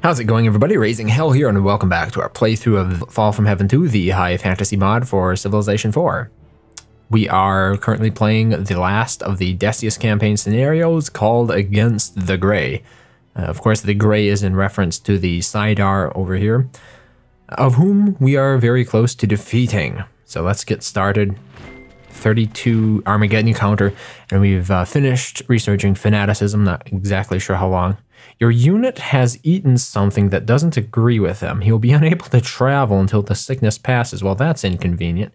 How's it going, everybody? RazingHel here, and welcome back to our playthrough of Fall from Heaven 2, the high fantasy mod for Civilization 4. We are currently playing the last of the Decius campaign scenarios called Against the Grey. Of course, the Grey is in reference to the Sidar over here, of whom we are very close to defeating. So let's get started. 32 Armageddon encounter, and we've finished researching fanaticism, not exactly sure how long. Your unit has eaten something that doesn't agree with him. He'll be unable to travel until the sickness passes. Well, that's inconvenient.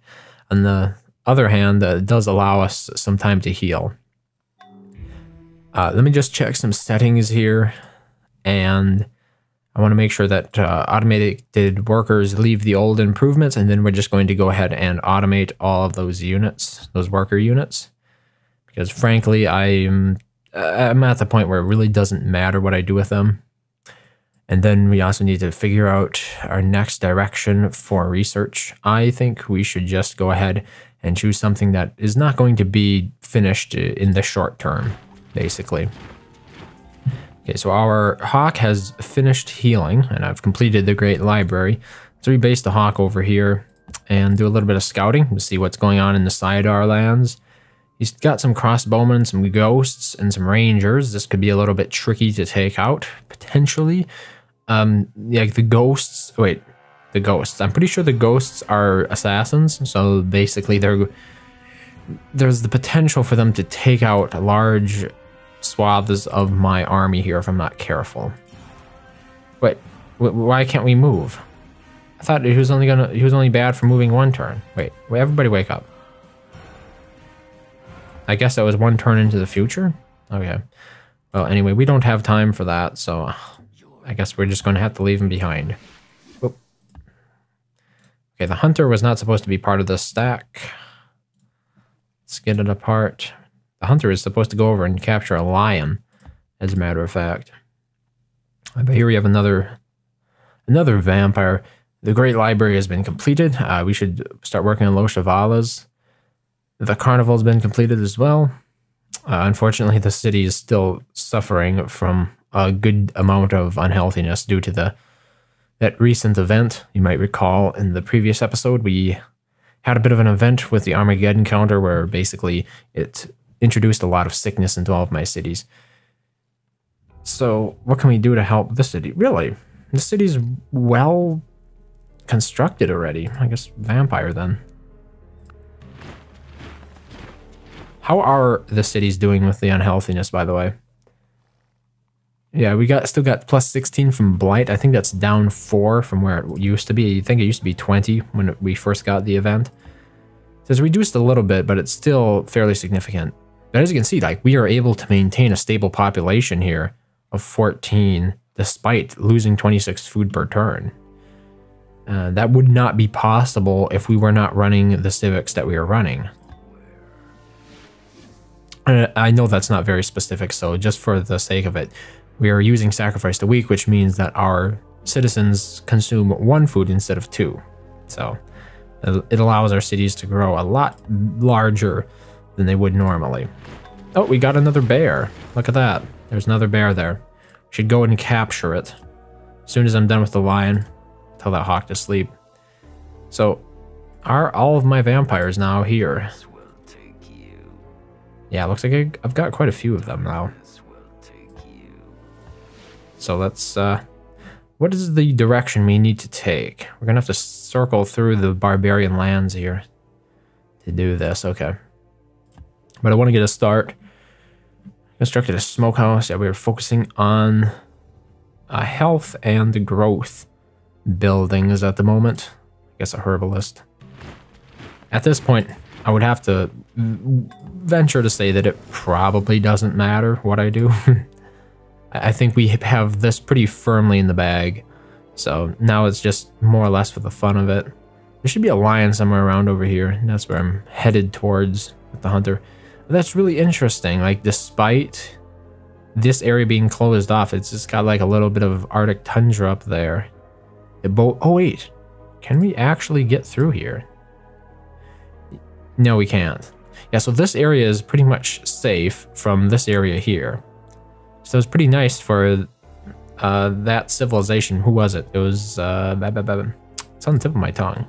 On the other hand, it does allow us some time to heal. Let me just check some settings here, and I want to make sure that automated workers leave the old improvements, and then we're just going to go ahead and automate all of those units, those worker units, because frankly, I'm at the point where it really doesn't matter what I do with them. And then we also need to figure out our next direction for research. I think we should just go ahead and choose something that is not going to be finished in the short term, basically. Okay, so our hawk has finished healing, and I've completed the Great Library. So we base the hawk over here and do a little bit of scouting to see what's going on in the Sidar lands. He's got some crossbowmen, some ghosts, and some rangers. This could be a little bit tricky to take out, potentially. Yeah, the ghosts... Wait, the ghosts. I'm pretty sure the ghosts are assassins, so basically there's the potential for them to take out large swaths of my army here if I'm not careful. Wait, why can't we move? I thought he was only bad for moving one turn. Wait, everybody wake up. I guess that was one turn into the future? Okay. Well, anyway, we don't have time for that, so I guess we're just going to have to leave him behind. Oop. Okay, the hunter was not supposed to be part of this stack. Let's get it apart. The hunter is supposed to go over and capture a lion, as a matter of fact. But here we have another vampire. The Great Library has been completed. We should start working on Los Chavalas. The carnival's been completed as well. Unfortunately, the city is still suffering from a good amount of unhealthiness due to that recent event. You might recall in the previous episode, we had a bit of an event with the Armageddon counter where basically it introduced a lot of sickness into all of my cities. So what can we do to help the city? Really, the city's well constructed already. I guess vampire then. How are the cities doing with the unhealthiness, by the way? Yeah, we still got plus 16 from Blight. I think that's down 4 from where it used to be. I think it used to be 20 when we first got the event. It's reduced a little bit, but it's still fairly significant. But as you can see, like, we are able to maintain a stable population here of 14 despite losing 26 food per turn. That would not be possible if we were not running the civics that we are running. I know that's not very specific, so just for the sake of it, we are using Sacrifice the Weak, which means that our citizens consume 1 food instead of 2. So it allows our cities to grow a lot larger than they would normally. Oh, we got another bear. Look at that. There's another bear there. Should go and capture it. As soon as I'm done with the lion, tell that hawk to sleep. So are all of my vampires now here? Yeah, looks like I've got quite a few of them now. So let's, what is the direction we need to take? We're gonna have to circle through the barbarian lands here to do this, okay. But I want to get a start. Constructed a smokehouse. Yeah, we were focusing on health and growth buildings at the moment. I guess a herbalist. At this point, I would have to venture to say that it probably doesn't matter what I do. I think we have this pretty firmly in the bag. So now it's just more or less for the fun of it. There should be a lion somewhere around over here. That's where I'm headed towards with the hunter. That's really interesting. Like, despite this area being closed off, it's just got like a little bit of Arctic tundra up there. Oh wait, can we actually get through here? No, we can't. Yeah, so this area is pretty much safe from this area here. So it's pretty nice for that civilization. Who was it? It was, it's on the tip of my tongue.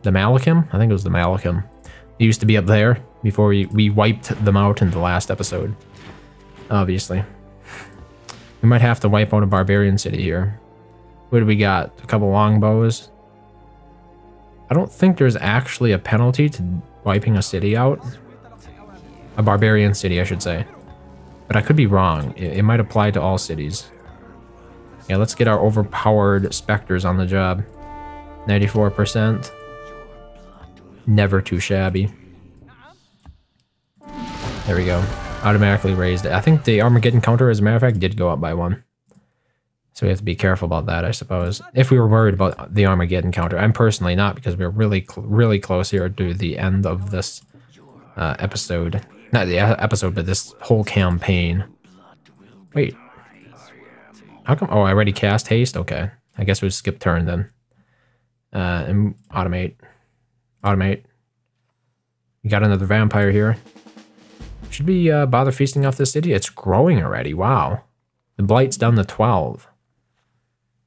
The Malachim? I think it was the Malachim. It used to be up there before we wiped them out in the last episode. Obviously. We might have to wipe out a barbarian city here. What do we got? A couple longbows. I don't think there's actually a penalty to wiping a city out. A barbarian city, I should say. But I could be wrong. It might apply to all cities. Yeah, let's get our overpowered specters on the job. 94%. Never too shabby. There we go. Automatically raised it. I think the Armageddon counter, as a matter of fact, did go up by 1. So we have to be careful about that, I suppose. If we were worried about the Armageddon counter. I'm personally not, because we're really close here to the end of this episode. Not the episode, but this whole campaign. Wait. How come? Oh, I already cast haste? Okay. I guess we'll skip turn then. And automate. Automate. We got another vampire here. Should we bother feasting off this city? It's growing already. Wow. The blight's down to 12.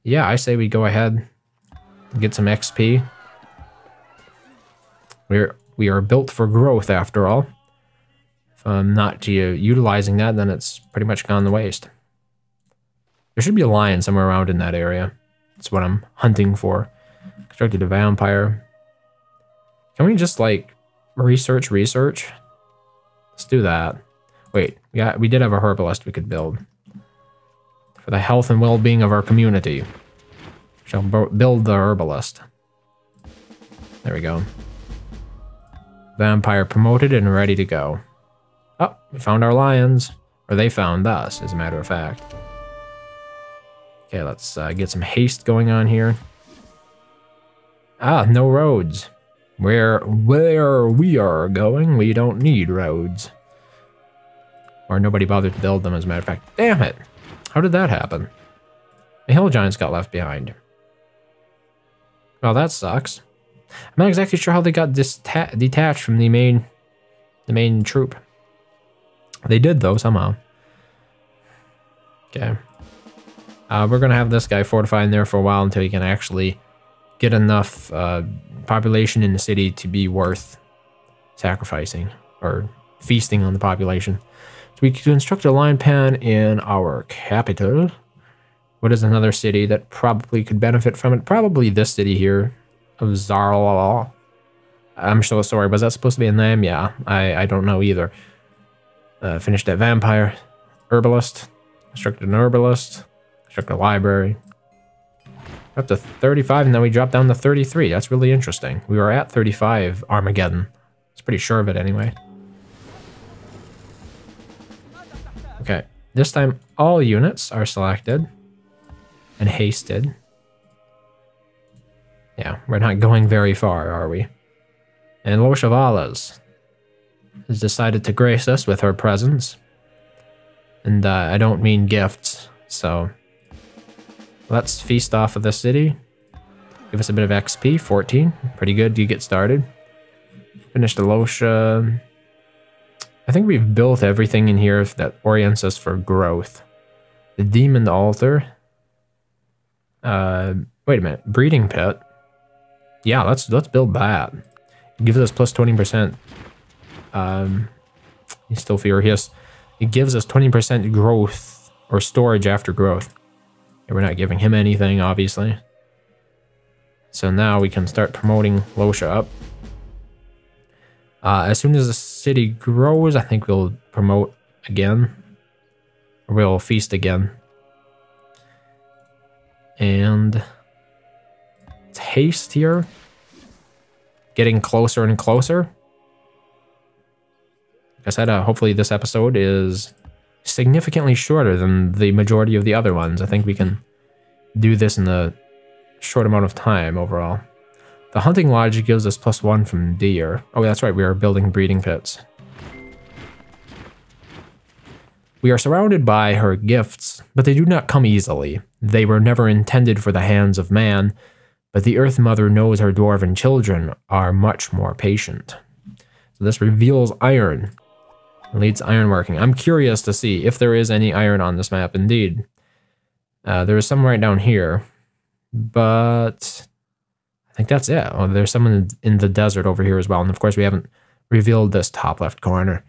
Yeah, I say we go ahead and get some XP. We are built for growth after all. If I'm not utilizing that, then it's pretty much gone to waste. There should be a lion somewhere around in that area. That's what I'm hunting for. Constructed a vampire. Can we just, like, research? Let's do that. Wait, we did have a herbalist we could build. For the health and well-being of our community. Shall build the herbalist. There we go. Vampire promoted and ready to go. Oh, we found our lions. Or they found us, as a matter of fact. Okay, let's get some haste going on here. Ah, no roads. Where we are going, we don't need roads. Or nobody bothered to build them, as a matter of fact. Damn it! How did that happen? The hill giants got left behind. Well, that sucks. I'm not exactly sure how they got detached from the main troop. They did, though, somehow. Okay. We're gonna have this guy fortifying there for a while until he can actually get enough population in the city to be worth sacrificing or feasting on the population. So we can construct a lion pan in our capital. What is another city that probably could benefit from it? Probably this city here of Zarlal. I'm so sorry. Was that supposed to be a name? Yeah, I don't know either. Finished that vampire. Herbalist. Constructed an herbalist. Constructed a library. Up to 35, and then we dropped down to 33. That's really interesting. We were at 35 Armageddon. I was pretty sure of it anyway. Okay, this time all units are selected and hasted. Yeah, we're not going very far, are we? And Lo Chavalas has decided to grace us with her presence. And I don't mean gifts, so let's feast off of the city. Give us a bit of XP, 14. Pretty good to get started. Finished the Losha. I think we've built everything in here that orients us for growth. The Demon Altar. Wait a minute. Breeding Pit. Yeah, let's build that. It gives us plus 20%. He's still furious. It gives us 20% growth or storage after growth. We're not giving him anything, obviously. So now we can start promoting Losha up. As soon as the city grows, I think we'll promote again. Or we'll feast again. And it's haste here. Getting closer and closer. Like I said, hopefully this episode is significantly shorter than the majority of the other ones. I think we can do this in a short amount of time overall. The hunting lodge gives us +1 from deer. Oh, that's right, we are building breeding pits. We are surrounded by her gifts, but they do not come easily. They were never intended for the hands of man, but the Earth Mother knows her dwarven children are much more patient. So this reveals iron. Leads ironworking. I'm curious to see if there is any iron on this map indeed. There was some right down here, but I think that's it. Oh, there's someone in the desert over here as well. And of course, we haven't revealed this top left corner.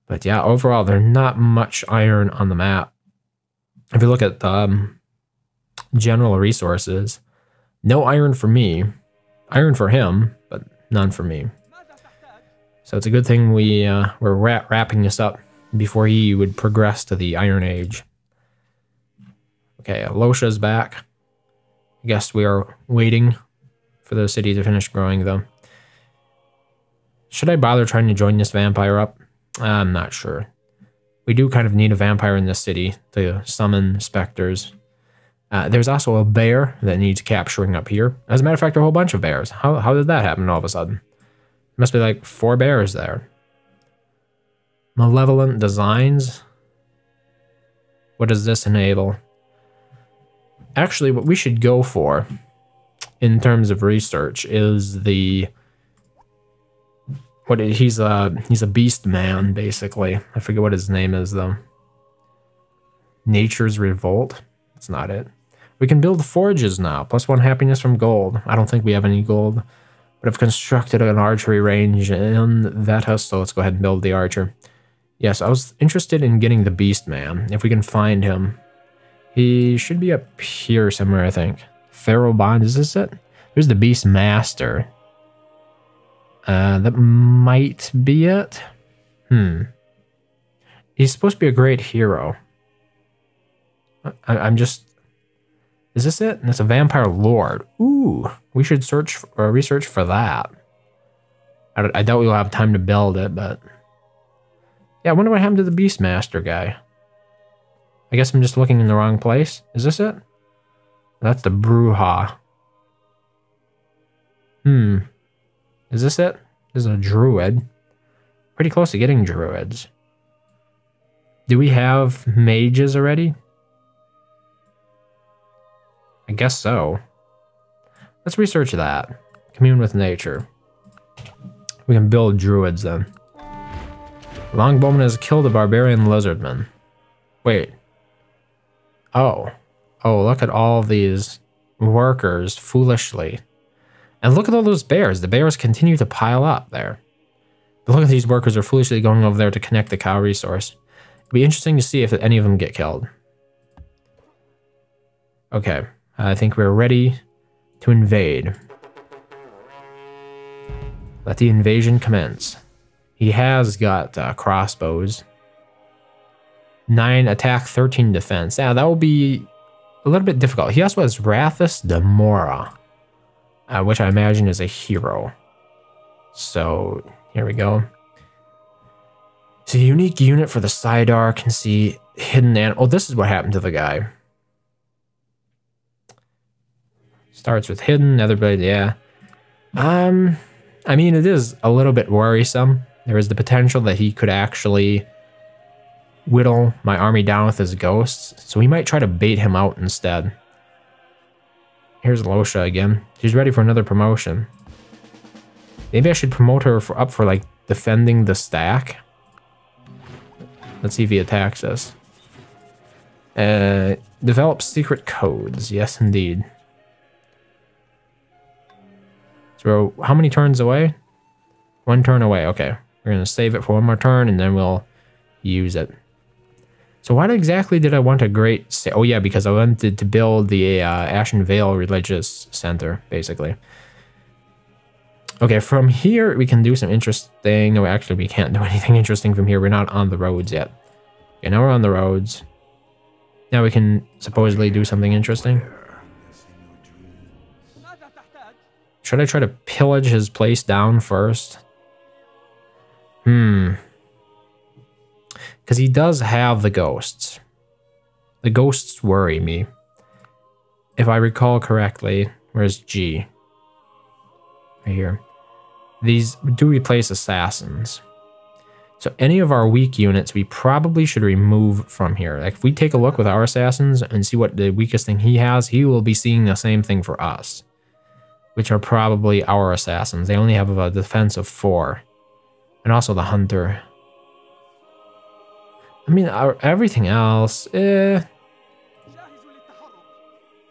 But yeah, overall, there's not much iron on the map. If you look at general resources, no iron for me. Iron for him, but none for me. So it's a good thing we're wrapping this up before he would progress to the Iron Age. Okay, Losha's back. I guess we are waiting for the city to finish growing, though. Should I bother trying to join this vampire up? I'm not sure. We do kind of need a vampire in this city to summon specters. There's also a bear that needs capturing up here. As a matter of fact, a whole bunch of bears. How did that happen all of a sudden? There must be like 4 bears there. Malevolent designs. What does this enable? Actually, what we should go for in terms of research is the... he's a beast man, basically. I forget what his name is, though. Nature's Revolt. That's not it. We can build forges now. +1 happiness from gold. I don't think we have any gold. But I've constructed an archery range in Vetus, so let's go ahead and build the archer. Yes, I was interested in getting the beast man, if we can find him. He should be up here somewhere, I think. Pharaoh Bond, is this it? There's the beast master. That might be it. He's supposed to be a great hero. I'm just... Is this it? It's a vampire lord. Ooh, we should search or research for that. I doubt we'll have time to build it, but... Yeah, I wonder what happened to the Beastmaster guy. I guess I'm just looking in the wrong place. Is this it? That's the Bruja. Is this it? This is a druid. Pretty close to getting druids. Do we have mages already? I guess so. Let's research that. Commune with nature. We can build druids then. Longbowman has killed a barbarian lizardman. Wait. Oh, look at all these workers foolishly. And look at all those bears. The bears continue to pile up there. But look at these workers are foolishly going over there to connect the cow resource. It'll be interesting to see if any of them get killed. Okay, I think we're ready to invade. Let the invasion commence. He has got crossbows. 9 attack, 13 defense. Yeah, that will be a little bit difficult. He also has Rathus de Mora, which I imagine is a hero. So, here we go. It's a unique unit for the Sidar. Can see hidden animal. Oh, this is what happened to the guy. Starts with hidden, everybody, yeah. I mean, it is a little bit worrisome. There is the potential that he could actually whittle my army down with his ghosts, so we might try to bait him out instead. Here's Losha again. She's ready for another promotion. Maybe I should promote her up for like defending the stack. Let's see if he attacks us. Develop secret codes. Yes, indeed. So how many turns away? 1 turn away. Okay. We're going to save it for 1 more turn and then we'll use it. So why exactly did I want a great... Oh yeah, because I wanted to build the Ashen Vale Religious Center, basically. Okay, from here we can do some interesting... No, actually we can't do anything interesting from here. We're not on the roads yet. Okay, now we're on the roads. Now we can supposedly do something interesting. Should I try to pillage his place down first? Because he does have the ghosts. The ghosts worry me. If I recall correctly, where's G? Right here. These do replace assassins. So any of our weak units we probably should remove from here. Like if we take a look with our assassins and see what the weakest thing he has, he will be seeing the same thing for us. Which are probably our assassins. They only have a defense of 4. And also the hunter. I mean, everything else,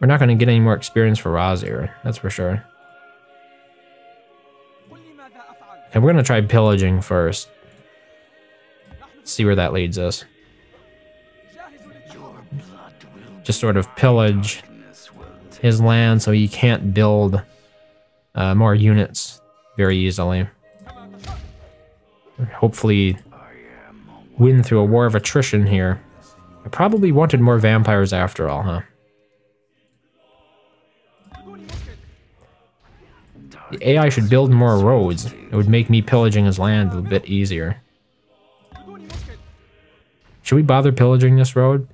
We're not going to get any more experience for Razir, that's for sure. Okay, we're going to try pillaging first. See where that leads us. Just sort of pillage his land so he can't build more units very easily. Hopefully win through a war of attrition here. I probably wanted more vampires after all, huh? The AI should build more roads. It would make me pillaging his land a bit easier. Should we bother pillaging this road?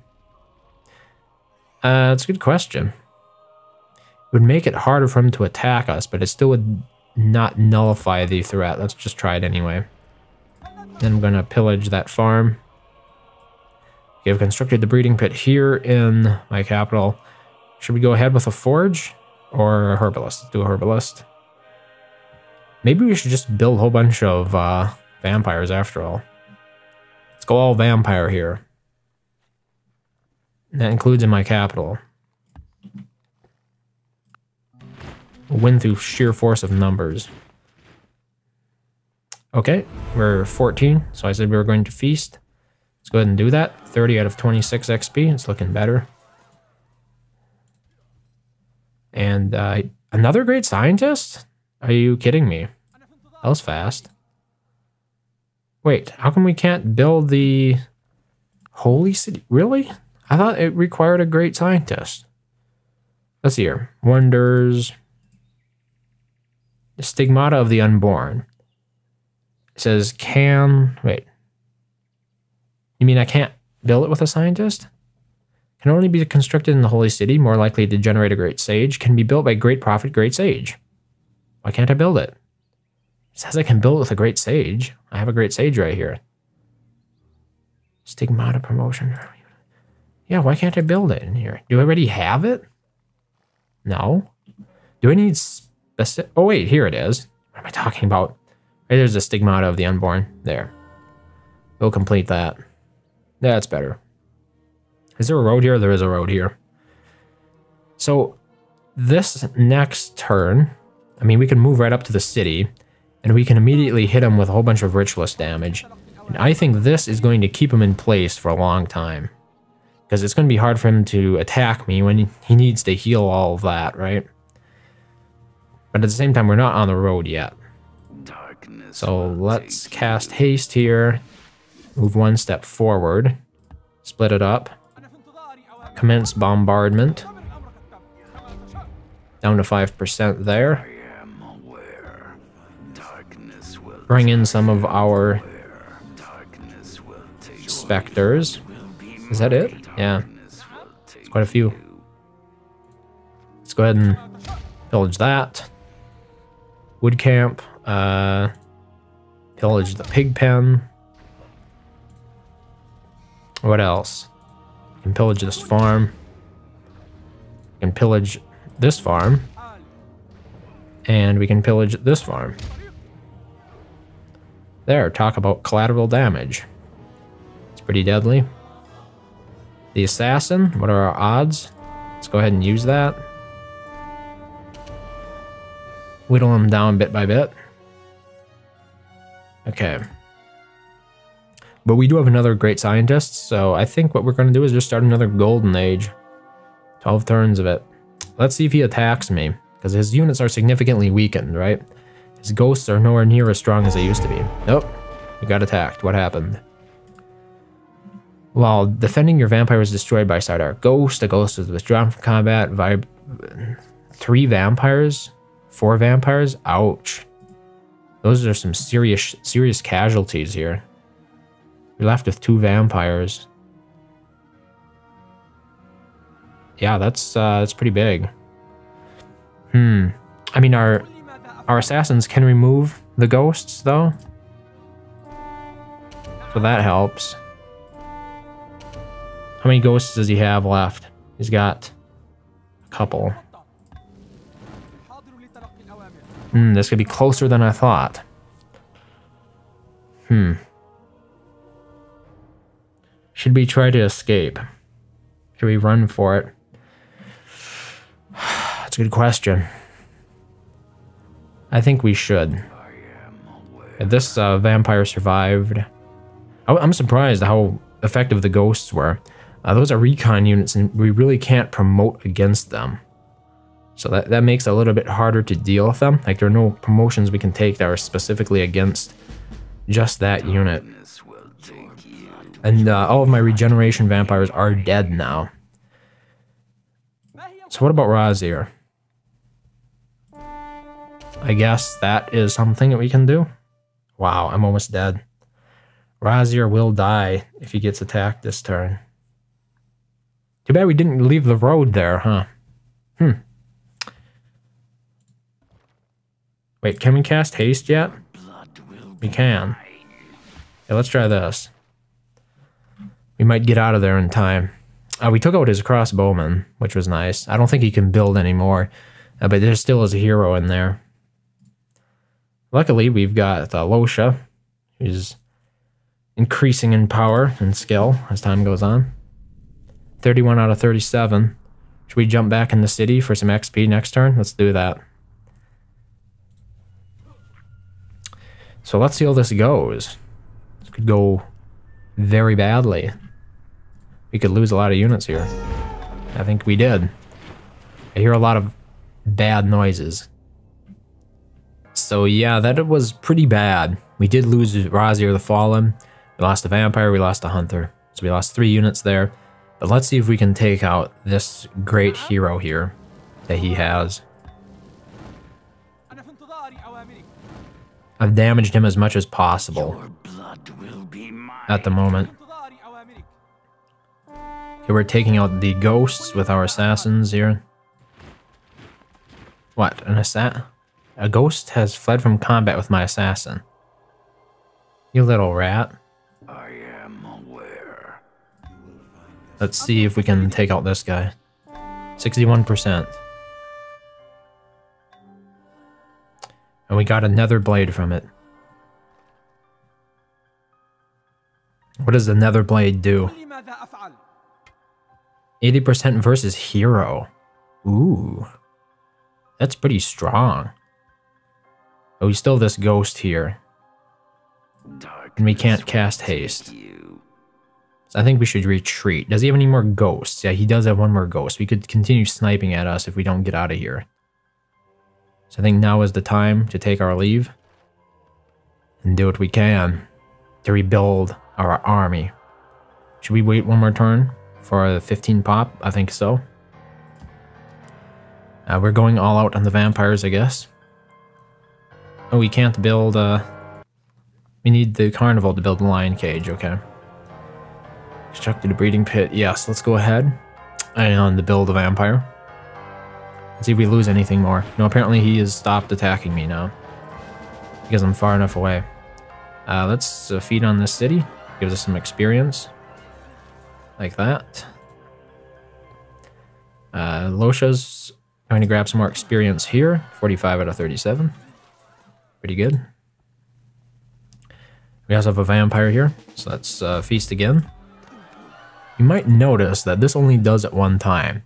That's a good question. It would make it harder for him to attack us, but it still would not nullify the threat. Let's just try it anyway. Then I'm gonna pillage that farm. Okay, I've constructed the breeding pit here in my capital. Should we go ahead with a forge or a herbalist? Let's do a herbalist. Maybe we should just build a whole bunch of vampires after all. Let's go all vampire here. And that includes in my capital. We'll win through sheer force of numbers. Okay, we're 14, so I said we were going to feast. Let's go ahead and do that. 30 out of 26 XP, it's looking better. And another great scientist? Are you kidding me? That was fast. Wait, how come we can't build the holy city? Really? I thought it required a great scientist. Let's see here. Wonders. The stigmata of the unborn. It says wait. You mean I can't build it with a scientist? Can only be constructed in the holy city, more likely to generate a great sage. Can be built by great prophet, great sage. Why can't I build it? It says I can build it with a great sage. I have a great sage right here. Stigmata promotion. Yeah, why can't I build it in here? Do I already have it? No. Do I need specific? Oh wait, here it is. What am I talking about? Right, there's the stigmata of the unborn. There. We'll complete that. That's better. Is there a road here? There is a road here. So this next turn, I mean, we can move right up to the city and we can immediately hit him with a whole bunch of ritualist damage. And I think this is going to keep him in place for a long time. Because it's going to be hard for him to attack me when he needs to heal all of that, right? But at the same time, we're not on the road yet. So let's cast haste here. Move one step forward. Split it up. Commence bombardment. Down to 5% there. Bring in some of our specters. Is that it? Yeah. It's quite a few. Let's go ahead and pillage that. Wood camp. Pillage the pig pen. What else? We can pillage this farm. We can pillage this farm. And we can pillage this farm. There, talk about collateral damage. It's pretty deadly. The assassin, what are our odds? Let's go ahead and use that. Whittle him down bit by bit. Okay. But we do have another great scientist, so I think what we're going to do is just start another golden age. 12 turns of it. Let's see if he attacks me, because his units are significantly weakened, right? His ghosts are nowhere near as strong as they used to be. Nope. We got attacked. What happened? While defending, your vampire was destroyed by Sardark Ghost. The ghost was withdrawn from combat. 3 vampires? 4 vampires? Ouch. Those are some serious casualties here. We're left with 2 vampires. Yeah, that's pretty big. I mean, our assassins can remove the ghosts, though. So that helps. How many ghosts does he have left? He's got a couple. This could be closer than I thought. Should we try to escape? Should we run for it? a good question. I think we should. This vampire survived. I'm surprised how effective the ghosts were. Those are recon units, and we really can't promote against them. So that makes it a little bit harder to deal with them. Like, there are no promotions we can take that are specifically against just that unit. And all of my regeneration vampires are dead now. So what about Razir? I guess that is something that we can do. Wow, I'm almost dead. Razir will die if he gets attacked this turn. Too bad we didn't leave the road there, huh? Wait, can we cast haste yet? We can. Yeah, let's try this. We might get out of there in time. We took out his crossbowman, which was nice. I don't think he can build anymore, but there still is a hero in there. Luckily, we've got Losha, who's increasing in power and skill as time goes on. 31 out of 37. Should we jump back in the city for some XP next turn? Let's do that. So let's see how this goes. This could go very badly. We could lose a lot of units here. I think we did. I hear a lot of bad noises. So yeah, that was pretty bad. We did lose Razir the Fallen. We lost a vampire, we lost a hunter. So we lost 3 units there. But let's see if we can take out this great hero here that he has. I've damaged him as much as possible at the moment. Okay, we're taking out the ghosts with our assassins here. What, an assassin? A ghost has fled from combat with my assassin. You little rat. I am aware. Let's see if we can take out this guy. 61%. And we got another blade from it. What does the nether blade do? 80% versus hero. Ooh. That's pretty strong. Oh, we still have this ghost here. And we can't cast haste. So I think we should retreat. Does he have any more ghosts? Yeah, he does have one more ghost. We could continue sniping at us if we don't get out of here. So I think now is the time to take our leave. And do what we can to rebuild our army. Should we wait one more turn for the 15 pop? I think so. We're going all out on the vampires, I guess. Oh, we can't build, we need the carnival to build the lion cage, okay. Constructed a breeding pit, yes, let's go ahead and build a vampire. Let's see if we lose anything more. No, apparently he has stopped attacking me now. Because I'm far enough away. Let's feed on this city. Gives us some experience. Like that. Losha's going to grab some more experience here. 45 out of 37. Pretty good. We also have a vampire here, so let's feast again. You might notice that this only does it one time.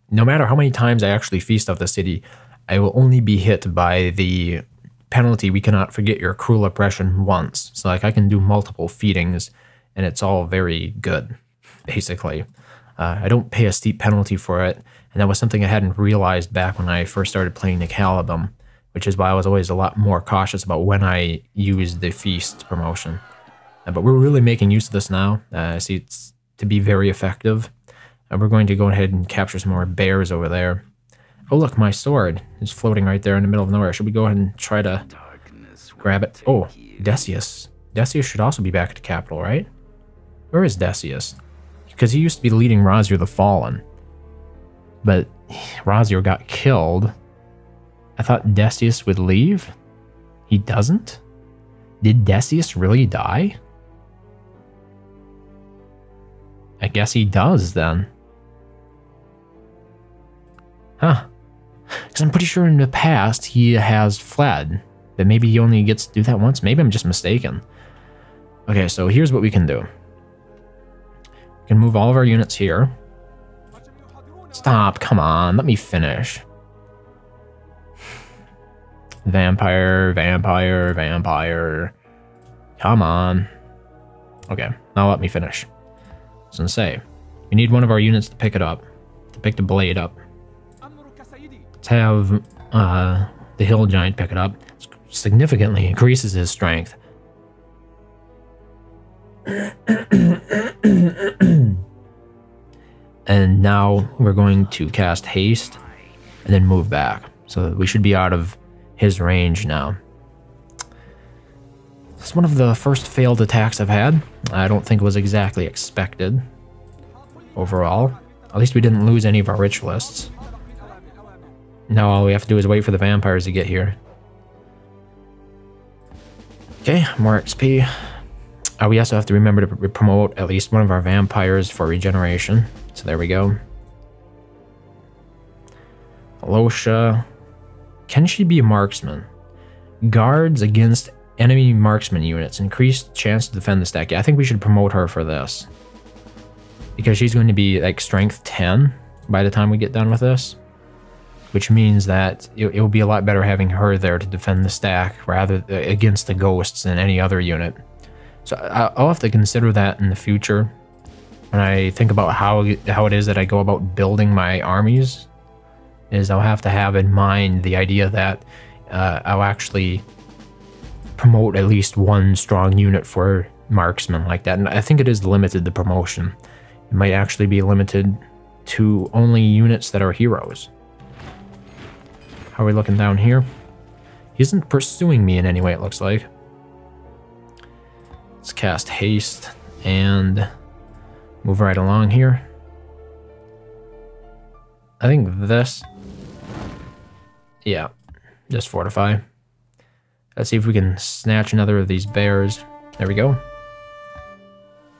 No matter how many times I actually feast off the city, I will only be hit by the penalty, we cannot forget your cruel oppression once. So like I can do multiple feedings, and it's all very good, basically. I don't pay a steep penalty for it, and that was something I hadn't realized back when I first started playing the Calabim, which is why I was always a lot more cautious about when I used the feast promotion. But we're really making use of this now. I see it's to be very effective. We're going to go ahead and capture some more bears over there. Oh look, my sword is floating right there in the middle of nowhere. Should we go ahead and try to grab it? Oh, Decius. Decius should also be back at the capital, right? Where is Decius? Because he used to be leading Razir the Fallen. But Razir got killed. I thought Decius would leave? He doesn't? Did Decius really die? I guess he does then. Huh. Because I'm pretty sure in the past he has fled. But maybe he only gets to do that once. Maybe I'm just mistaken. Okay, so here's what we can do. We can move all of our units here. Stop, come on, let me finish. Vampire, vampire, vampire. Come on. Okay, now let me finish. I was gonna say, we need one of our units to pick it up, to pick the blade up. Let's have the hill giant pick it up. It significantly increases his strength. And now we're going to cast haste and then move back. So we should be out of his range now. It's one of the first failed attacks I've had. I don't think it was exactly expected overall. At least we didn't lose any of our ritualists. Now all we have to do is wait for the vampires to get here. Okay, more XP. We also have to remember to promote at least one of our vampires for regeneration. So there we go. Losha. Can she be a marksman? Guards against enemy marksman units. Increased chance to defend the stack. Yeah, I think we should promote her for this. Because she's going to be like strength 10 by the time we get done with this. Which means that it will be a lot better having her there to defend the stack rather against the ghosts than any other unit. So I'll have to consider that in the future when I think about how it is that I go about building my armies. Is I'll have to have in mind the idea that I'll actually promote at least one strong unit for marksmen like that. And I think it is limited, the promotion. It might actually be limited to only units that are heroes. How are we looking down here? He isn't pursuing me in any way, it looks like. Let's cast haste and move right along here. I think this... Yeah, just fortify. Let's see if we can snatch another of these bears. There we go.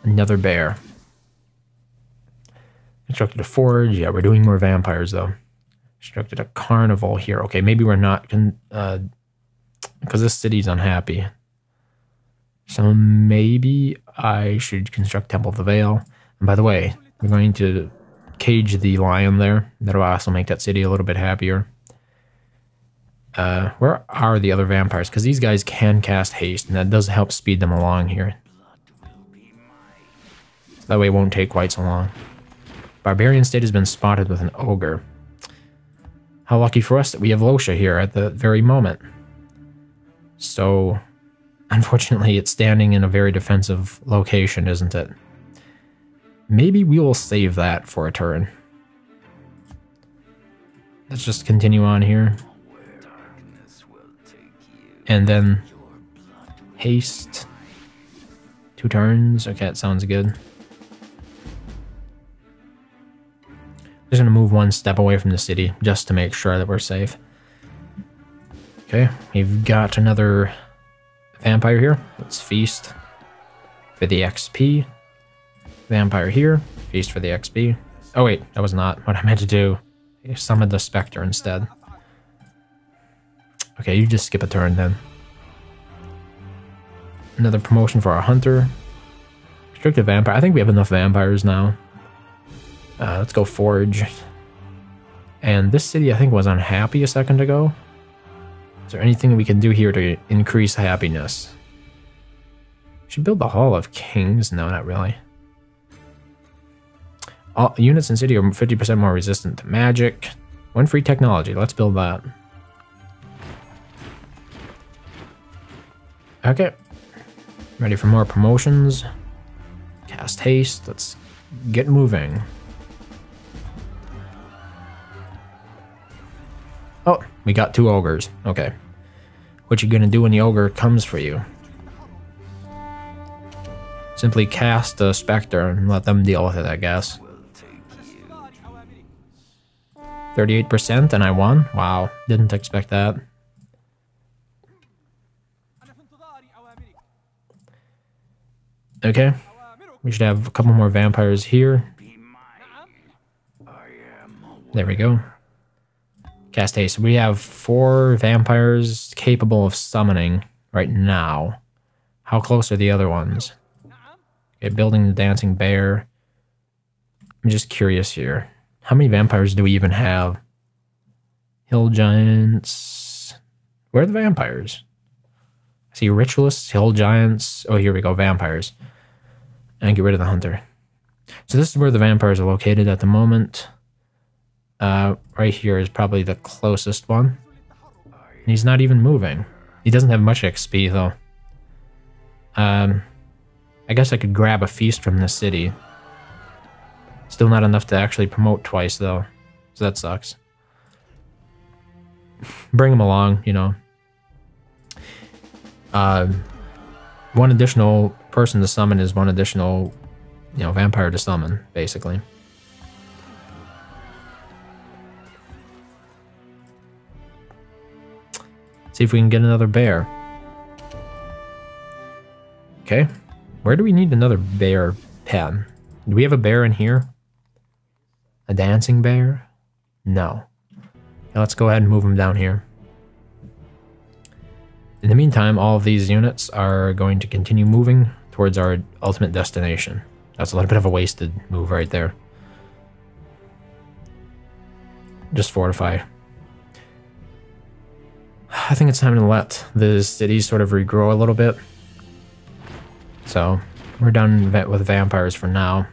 Another bear. Constructed a forge. Yeah, we're doing more vampires though. Constructed a carnival here. Okay, maybe we're not... because this city's unhappy. So maybe I should construct Temple of the Veil. And by the way, we're going to cage the lion there. That'll also make that city a little bit happier. Where are the other vampires? Because these guys can cast haste, and that does help speed them along here. So that way it won't take quite so long. Barbarian state has been spotted with an ogre. How lucky for us that we have Losha here at the very moment. So, unfortunately, it's standing in a very defensive location, isn't it? Maybe we will save that for a turn. Let's just continue on here. And then haste. 2 turns. Okay, that sounds good. Just gonna move 1 step away from the city just to make sure that we're safe. Okay, we've got another vampire here. Let's feast for the XP. Vampire here. Feast for the XP. Oh wait, that was not what I meant to do. I summoned the Spectre instead. Okay, you just skip a turn then. Another promotion for our hunter. Restricted vampire. I think we have enough vampires now. Let's go forge. And this city I think was unhappy a second ago. Is there anything we can do here to increase happiness? Should build the Hall of Kings. No, not really. All units in city are 50% more resistant to magic. 1 free technology. Let's build that. Okay. Ready for more promotions. Cast haste. Let's get moving. Oh, we got 2 ogres. Okay. What you gonna do when the ogre comes for you? Simply cast a Spectre and let them deal with it, I guess. 38% and I won? Wow, didn't expect that. Okay. We should have a couple more vampires here. There we go. Cast haste. We have 4 vampires capable of summoning right now. How close are the other ones? Okay, building the dancing bear. I'm just curious here. How many vampires do we even have? Hill giants. Where are the vampires? I see ritualists, hill giants. Oh, here we go, vampires. And get rid of the hunter. So this is where the vampires are located at the moment. Right here is probably the closest one. And he's not even moving. He doesn't have much XP though. I guess I could grab a feast from the city. Still not enough to actually promote twice though. So that sucks. Bring him along, you know. One additional person to summon is one additional, you know, vampire to summon, basically. See if we can get another bear. Okay. Where do we need another bear pen? Do we have a bear in here? A dancing bear? No. Now let's go ahead and move him down here. In the meantime, all of these units are going to continue moving towards our ultimate destination. That's a little bit of a wasted move right there. Just fortify. I think it's time to let the city sort of regrow a little bit. So, we're done with vampires for now.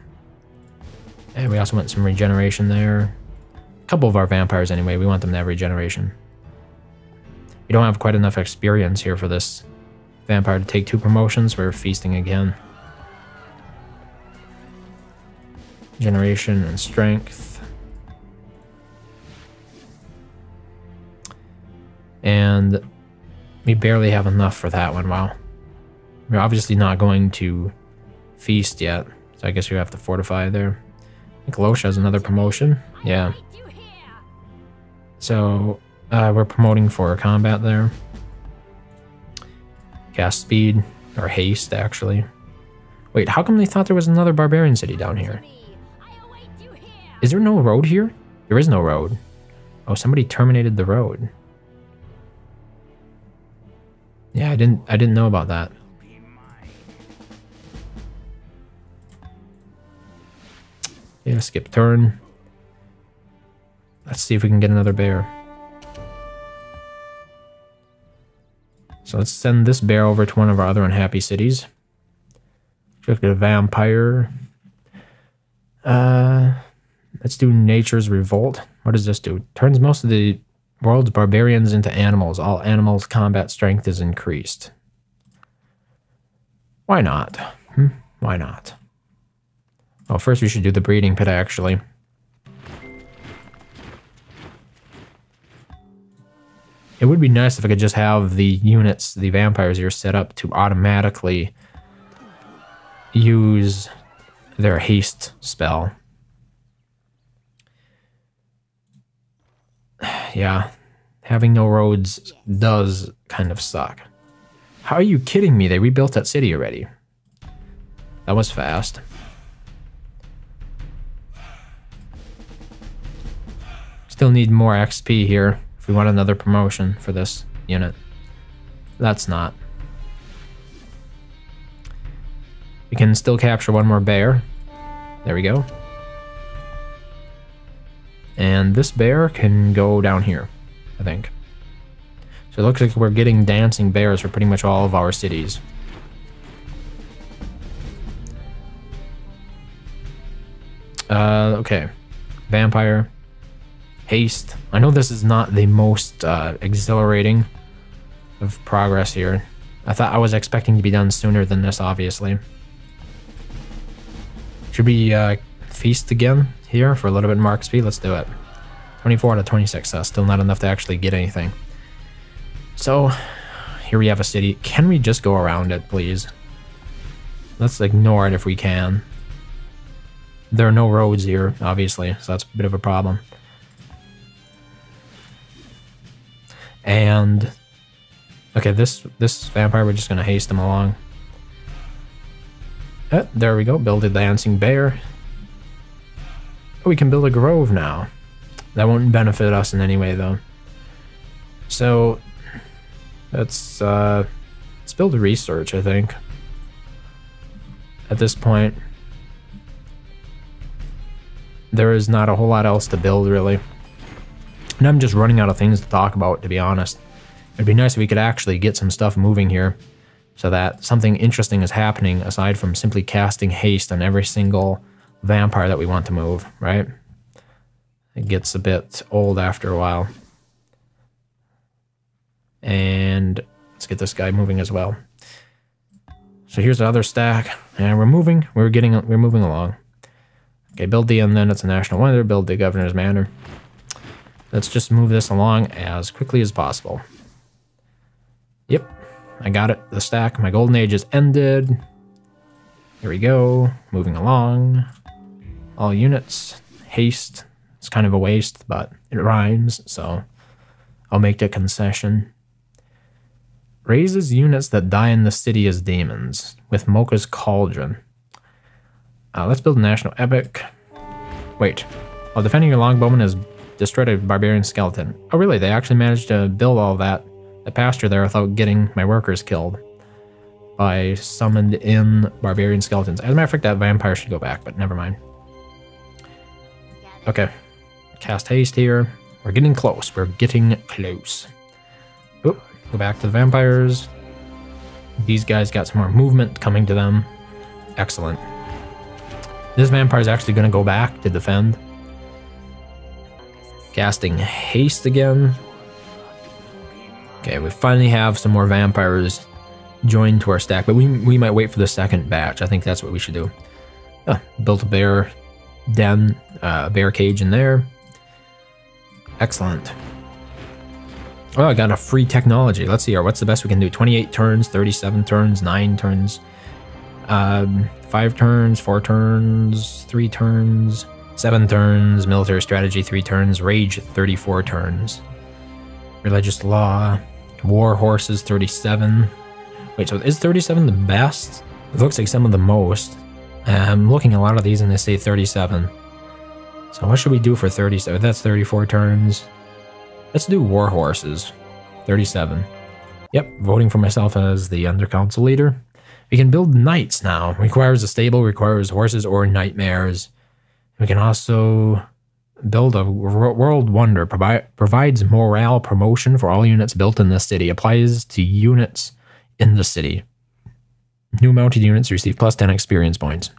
And we also want some regeneration there. A couple of our vampires anyway, we want them to have regeneration. We don't have quite enough experience here for this vampire to take 2 promotions. We're feasting again. Generation and strength. And we barely have enough for that one. Wow. We're obviously not going to feast yet, so I guess we have to fortify there. I think Losh has another promotion. Yeah. So we're promoting for combat there. Cast speed, or haste actually. Wait, how come they thought there was another barbarian city down here? Is there no road here? There is no road. Oh, somebody terminated the road. Yeah, I didn't know about that. Yeah, skip turn. Let's see if we can get another bear. So let's send this bear over to one of our other unhappy cities. Look at a vampire. Let's do Nature's Revolt. What does this do? Turns most of the world's barbarians into animals. All animals' combat strength is increased. Why not? Why not? Oh, first we should do the breeding pit, actually. It would be nice if I could just have the units, the vampires here, set up to automatically use their haste spell. Yeah, having no roads does kind of suck. How are you kidding me? They rebuilt that city already. That was fast. Still need more XP here if we want another promotion for this unit. That's not. We can still capture one more bear. There we go. And this bear can go down here, I think. So it looks like we're getting dancing bears for pretty much all of our cities. Okay. Vampire. Haste. I know this is not the most exhilarating of progress here. I was expecting to be done sooner than this, obviously. Should we feast again here for a little bit more XP? Let's do it. 24 out of 26. That's still not enough to actually get anything. So, here we have a city. Can we just go around it, please? Let's ignore it if we can. There are no roads here, obviously, so that's a bit of a problem. And okay, this vampire, we're just gonna haste him along. There we go. Build a dancing bear. Oh, we can build a grove now. That won't benefit us in any way, though. So let's build a research, I think. At this point, there is not a whole lot else to build, really. And I'm just running out of things to talk about, to be honest. It'd be nice if we could actually get some stuff moving here so that something interesting is happening aside from simply casting haste on every single vampire that we want to move, right? It gets a bit old after a while. And let's get this guy moving as well. So here's the other stack, and we're moving. We're moving along. Okay, build the and then it's a national wonder. Build the governor's manor. Let's just move this along as quickly as possible. Yep, I got it. The stack. My golden age is ended. Here we go. Moving along. All units. Haste. It's kind of a waste, but it rhymes, so I'll make a concession. Raises units that die in the city as demons with Mocha's Cauldron. Let's build a national epic. Wait. While defending your longbowman has destroyed a barbarian skeleton. Oh really? They actually managed to build all that pasture there without getting my workers killed by summoned in barbarian skeletons. As a matter of fact, that vampire should go back, but never mind. Okay. Cast haste here. We're getting close. We're getting close. Oop. Go back to the vampires. These guys got some more movement coming to them. Excellent. This vampire is actually going to go back to defend. Casting haste again. Okay, we finally have some more vampires joined to our stack, but we might wait for the second batch. I think that's what we should do. Built a bear den, bear cage in there. Excellent. Oh, I got a free technology. Let's see here. What's the best we can do? 28 turns, 37 turns, 9 turns, 5 turns, 4 turns, 3 turns, 7 turns, military strategy 3 turns, rage 34 turns, religious law, war horses 37. Wait, so is 37 the best? It looks like some of the most. I'm looking at a lot of these and they say 37. So what should we do for 37? That's 34 turns. Let's do war horses. 37. Yep, voting for myself as the undercouncil leader. We can build knights now. Requires a stable, requires horses or nightmares. We can also build a world wonder. Provides morale promotion for all units built in this city. Applies to units in the city. New mounted units receive plus 10 experience points.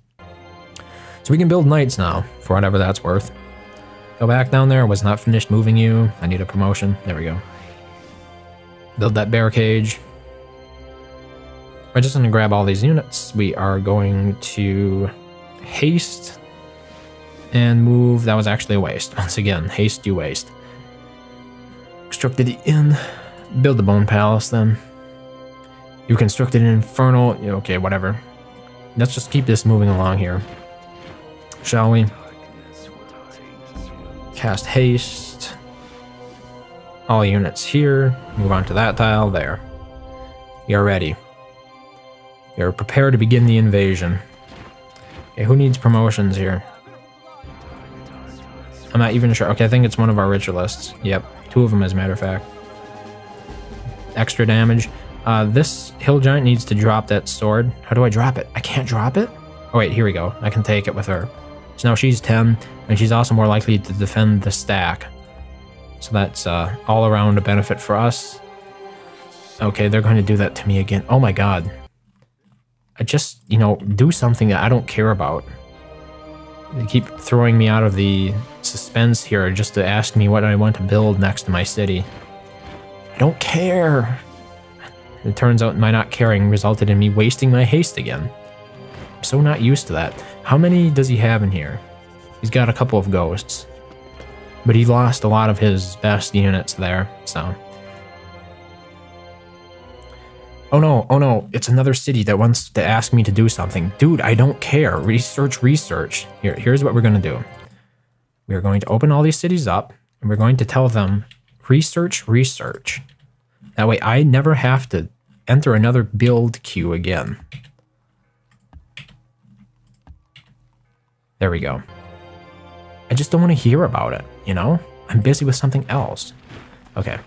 So we can build knights now, for whatever that's worth. Go back down there. Was not finished moving you. I need a promotion. There we go. Build that bear cage. We're just going to grab all these units. We are going to haste and move. That was actually a waste. Once again, haste, you waste. Constructed the inn. Build the bone palace then. You constructed an infernal. Okay, whatever. Let's just keep this moving along here. Shall we? Cast haste. All units here. Move on to that tile there. You're ready. You're prepared to begin the invasion. Okay, who needs promotions here? I'm not even sure. Okay, I think it's one of our ritualists. Yep, 2 of them as a matter of fact. Extra damage. This hill giant needs to drop that sword. How do I drop it? I can't drop it? Oh wait, here we go. I can take it with her. So now she's 10, and she's also more likely to defend the stack. So that's all around a benefit for us. Okay, they're going to do that to me again. Oh my god. I just, do something that I don't care about. They keep throwing me out of the suspense here just to ask me what I want to build next to my city. I don't care. It turns out my not caring resulted in me wasting my haste again. I'm so not used to that. How many does he have in here? He's got a couple of ghosts. But he lost a lot of his best units there, so. Oh no, it's another city that wants to ask me to do something. Dude, I don't care. Research. Here's what we're going to do. We're going to open all these cities up, and we're going to tell them, research. That way I never have to enter another build queue again. There we go. I just don't want to hear about it, I'm busy with something else. Okay.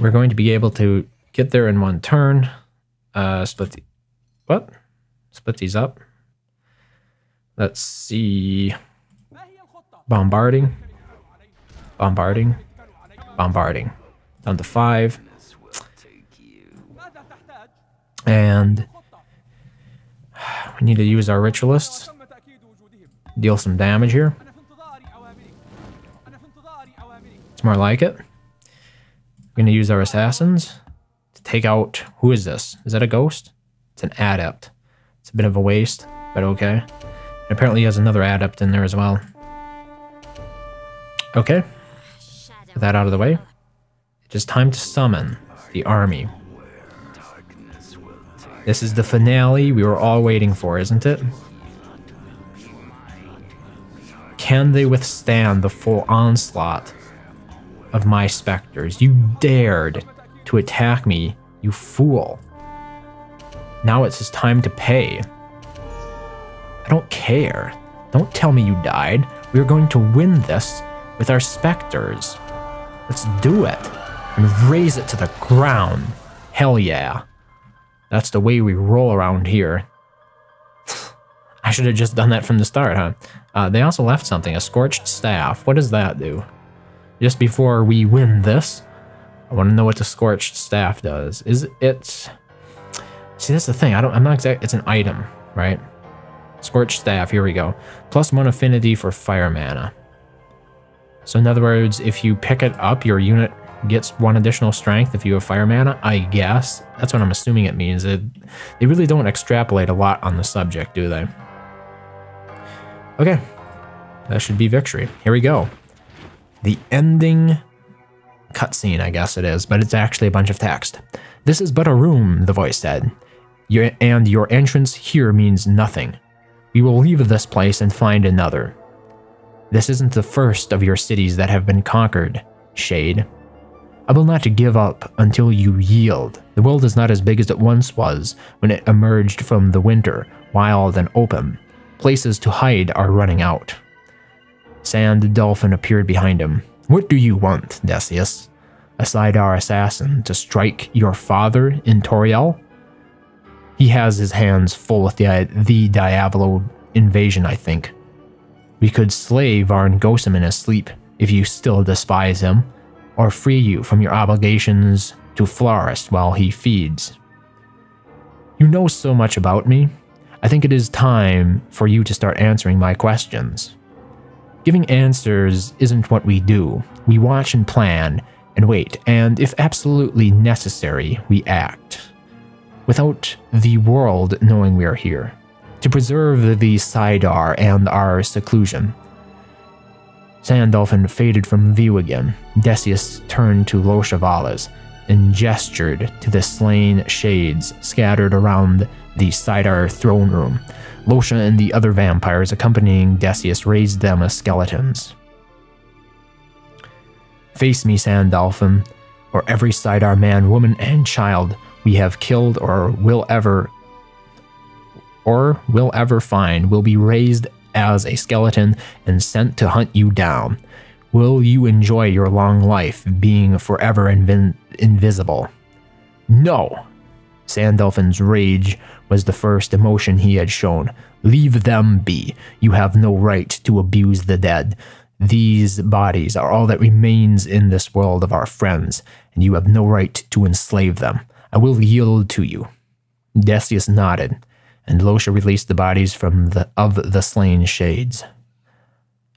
We're going to be able to get there in 1 turn. Split these up. Let's see. Bombarding. Down to 5. And we need to use our ritualists. Deal some damage here. It's more like it. We're going to use our assassins to take out... Who is this? Is that a ghost? It's an adept. It's a bit of a waste, but okay. And apparently he has another adept in there as well. Okay. Get that out of the way. It's just time to summon the army. This is the finale we were all waiting for, isn't it? Can they withstand the full onslaught of my specters? You dared to attack me, you fool. Now it's his time to pay. I don't care. Don't tell me you died. We're going to win this with our specters. Let's do it and raze it to the ground. Hell yeah. That's the way we roll around here. I should have just done that from the start, huh? They also left something, a scorched staff. What does that do? Just before we win this, I want to know what the scorched staff does. Is it... See, that's the thing. I'm not exact. It's an item, right? Scorched staff. Here we go. +1 affinity for fire mana. So in other words, if you pick it up, your unit gets 1 additional strength if you have fire mana, I guess. That's what I'm assuming it means. They really don't extrapolate a lot on the subject, do they? Okay. That should be victory. Here we go. The ending cutscene, I guess it is, but it's actually a bunch of text. This is but a room, the voice said. Your entrance here means nothing. We will leave this place and find another. This isn't the first of your cities that have been conquered, Shade. I will not give up until you yield. The world is not as big as it once was when it emerged from the winter, wild and open. Places to hide are running out. Sand Dolphin appeared behind him. What do you want, Decius? A Sidar assassin to strike your father in Toriel? He has his hands full with the Diavolo invasion, I think. We could slay Varn Gosam in his sleep if you still despise him, or free you from your obligations to Florist while he feeds. You know so much about me. I think it is time for you to start answering my questions. Giving answers isn't what we do. We watch and plan and wait, and if absolutely necessary, we act. Without the world knowing we are here, to preserve the Sidar and our seclusion. Sandolphin faded from view again. Decius turned to Loshavalas and gestured to the slain shades scattered around the Sidar throne room. Losha and the other vampires accompanying Decius raised them as skeletons. Face me, Sandolphin, or every Sidar man, woman, and child we have killed or will ever find will be raised as a skeleton and sent to hunt you down. Will you enjoy your long life being forever invisible? No! Sandolphin's rage was the first emotion he had shown. Leave them be. You have no right to abuse the dead. These bodies are all that remains in this world of our friends, and you have no right to enslave them. I will yield to you. Decius nodded, and Losha released the bodies of the slain shades.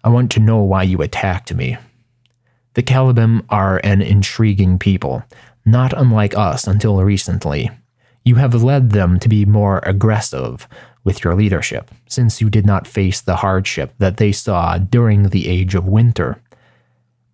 I want to know why you attacked me. The Calabim are an intriguing people, not unlike us until recently. You have led them to be more aggressive with your leadership, since you did not face the hardship that they saw during the Age of Winter.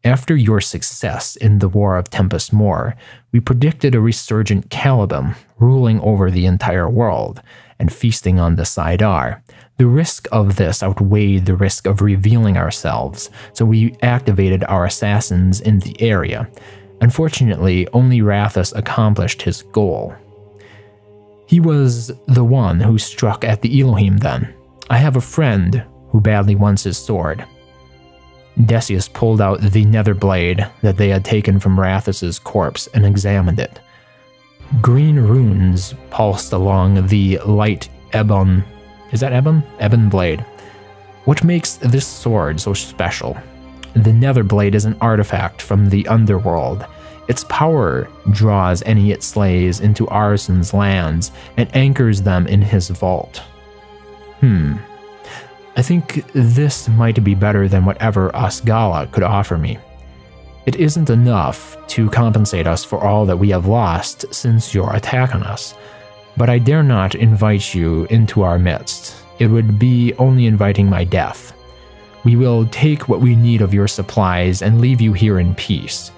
After your success in the War of Tempest Moor, we predicted a resurgent Calabim ruling over the entire world and feasting on the Sidar. The risk of this outweighed the risk of revealing ourselves, so we activated our assassins in the area. Unfortunately, only Rathus accomplished his goal. He was the one who struck at the Elohim then. I have a friend who badly wants his sword. Decius pulled out the nether blade that they had taken from Rathus's corpse and examined it. Green runes pulsed along the light ebon. Is that ebon? Ebon blade. What makes this sword so special? The nether blade is an artifact from the underworld. Its power draws any it slays into Arsen's lands and anchors them in his vault. I think this might be better than whatever Asgala could offer me. It isn't enough to compensate us for all that we have lost since your attack on us, but I dare not invite you into our midst. It would be only inviting my death. We will take what we need of your supplies and leave you here in peace,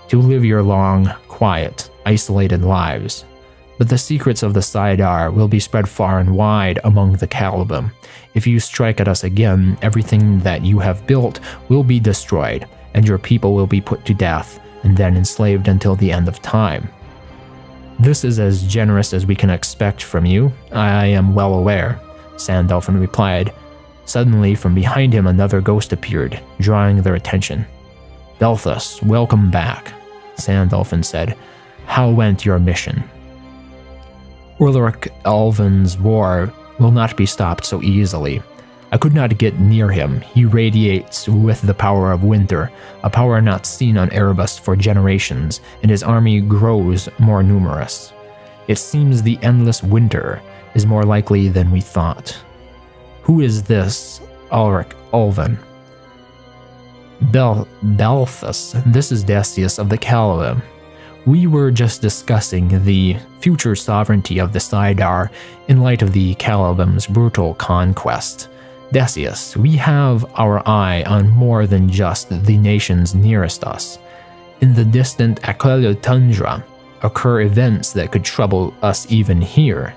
to live your long, quiet, isolated lives. But the secrets of the Saidar will be spread far and wide among the Calabim. If you strike at us again, everything that you have built will be destroyed, and your people will be put to death and then enslaved until the end of time. This is as generous as we can expect from you, I am well aware, Sandalphon replied. Suddenly, from behind him another ghost appeared, drawing their attention. Belthus, welcome back, Sandalphon said. How went your mission? Ulrich Elven's war will not be stopped so easily. I could not get near him. He radiates with the power of winter, a power not seen on Erebus for generations, and his army grows more numerous. It seems the endless winter is more likely than we thought. Who is this Ulrich Elven? Belthus, this is Decius of the Calabim. We were just discussing the future sovereignty of the Saidar in light of the Calabim's brutal conquest. Decius, we have our eye on more than just the nations nearest us. In the distant Aquila tundra occur events that could trouble us even here.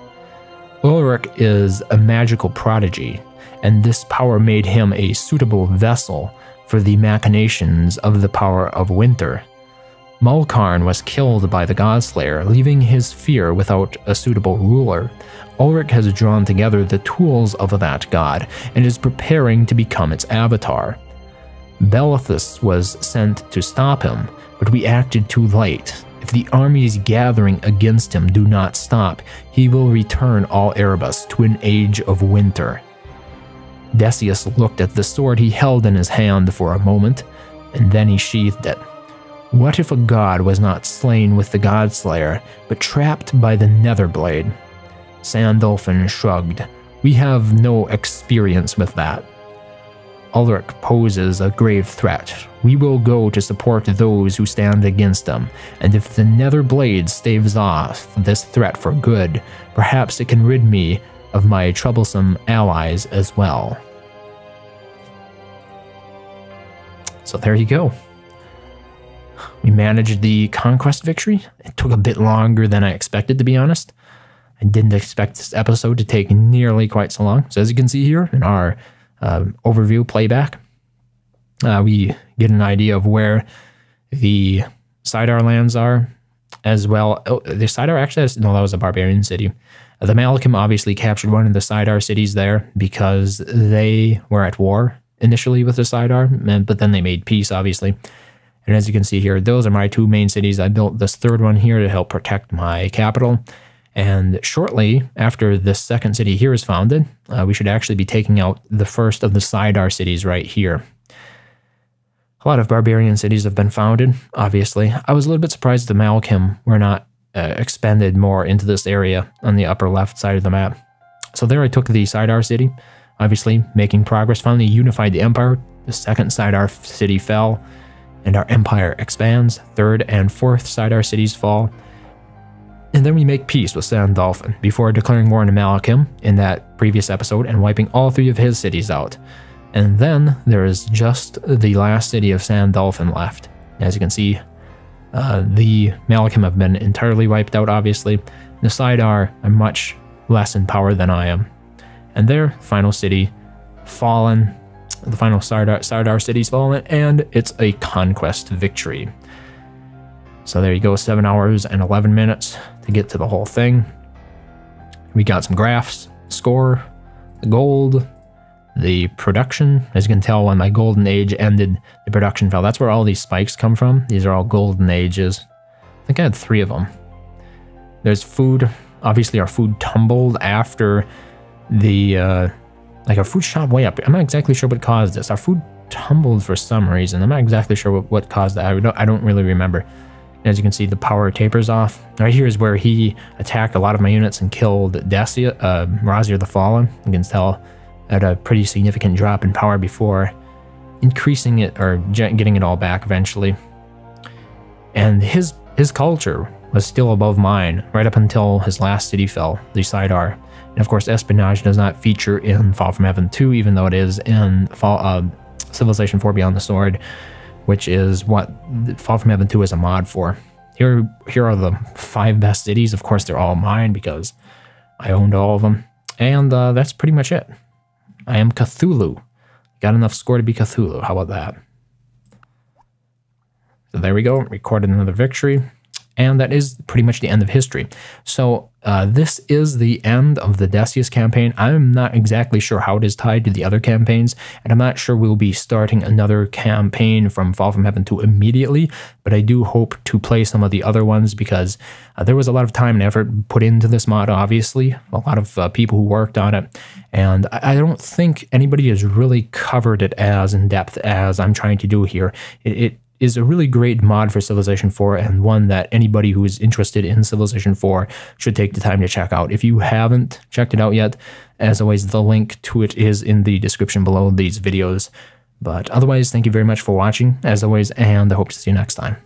Ulrich is a magical prodigy, and this power made him a suitable vessel for the machinations of the power of winter. Mulkarn was killed by the Godslayer, leaving his sphere without a suitable ruler. Ulrich has drawn together the tools of that god and is preparing to become its avatar. Belthus was sent to stop him, but we acted too late. If the armies gathering against him do not stop, he will return all Erebus to an age of winter. Decius looked at the sword he held in his hand for a moment, and then he sheathed it. What if a god was not slain with the Godslayer, but trapped by the Netherblade? Sandalphon shrugged. We have no experience with that. Ulrich poses a grave threat. We will go to support those who stand against them, and if the Netherblade staves off this threat for good, perhaps it can rid me of my troublesome allies as well. So there you go. We managed the conquest victory. It took a bit longer than I expected, to be honest. I didn't expect this episode to take nearly quite so long. So as you can see here in our overview playback, we get an idea of where the Saidar lands are as well. Oh, the Saidar actually has, no, that was a barbarian city. The Malachim obviously captured one of the Saidar cities there because they were at war initially with the Saidar, but then they made peace, obviously. And as you can see here, those are my two main cities. I built this third one here to help protect my capital. And shortly after this second city here is founded, we should actually be taking out the first of the Saidar cities right here. A lot of barbarian cities have been founded, obviously. I was a little bit surprised the Malachim were not expanded more into this area on the upper left side of the map. So there I took the Saidar city, obviously making progress, finally unified the empire. The second Saidar city fell, and our empire expands. Third and fourth Saidar cities fall. And then we make peace with Sandalphon before declaring war on Malachim in that previous episode and wiping all three of his cities out. And then there is just the last city of Sandalphon left. As you can see, the Malachim have been entirely wiped out, obviously. The Saidar are much less in power than I am. And their final city fallen. The final Saidar city's fallen, and it's a conquest victory. So there you go, 7 hours and 11 minutes to get to the whole thing. We got some graphs, score, the gold, the production. As you can tell, when my golden age ended, the production fell. That's where all these spikes come from. These are all golden ages. I think I had 3 of them. There's food. Obviously, our food tumbled after the, like our food shot way up. I'm not exactly sure what caused this. Our food tumbled for some reason. I'm not exactly sure what caused that. I don't really remember. As you can see, the power tapers off. Right here is where he attacked a lot of my units and killed Decius, Razir the Fallen. You can tell at a pretty significant drop in power before increasing it or getting it all back eventually. And his culture was still above mine right up until his last city fell, the Sidar. And of course, espionage does not feature in Fall from Heaven 2, even though it is in Civilization 4 Beyond the Sword, which is what Fall from Heaven 2 is a mod for. Here are the 5 best cities. Of course, they're all mine because I owned all of them. And that's pretty much it. I am Cthulhu. Got enough score to be Cthulhu. How about that? So there we go. Recorded another victory. And that is pretty much the end of history. So this is the end of the Decius campaign. I'm not exactly sure how it is tied to the other campaigns, and I'm not sure we'll be starting another campaign from Fall from Heaven 2 immediately, but I do hope to play some of the other ones because there was a lot of time and effort put into this mod, obviously. A lot of people who worked on it, and I don't think anybody has really covered it as in depth as I'm trying to do here. It is a really great mod for Civilization 4 and one that anybody who is interested in Civilization 4 should take the time to check out. If you haven't checked it out yet, as always, the link to it is in the description below these videos. But otherwise, thank you very much for watching, as always, and I hope to see you next time.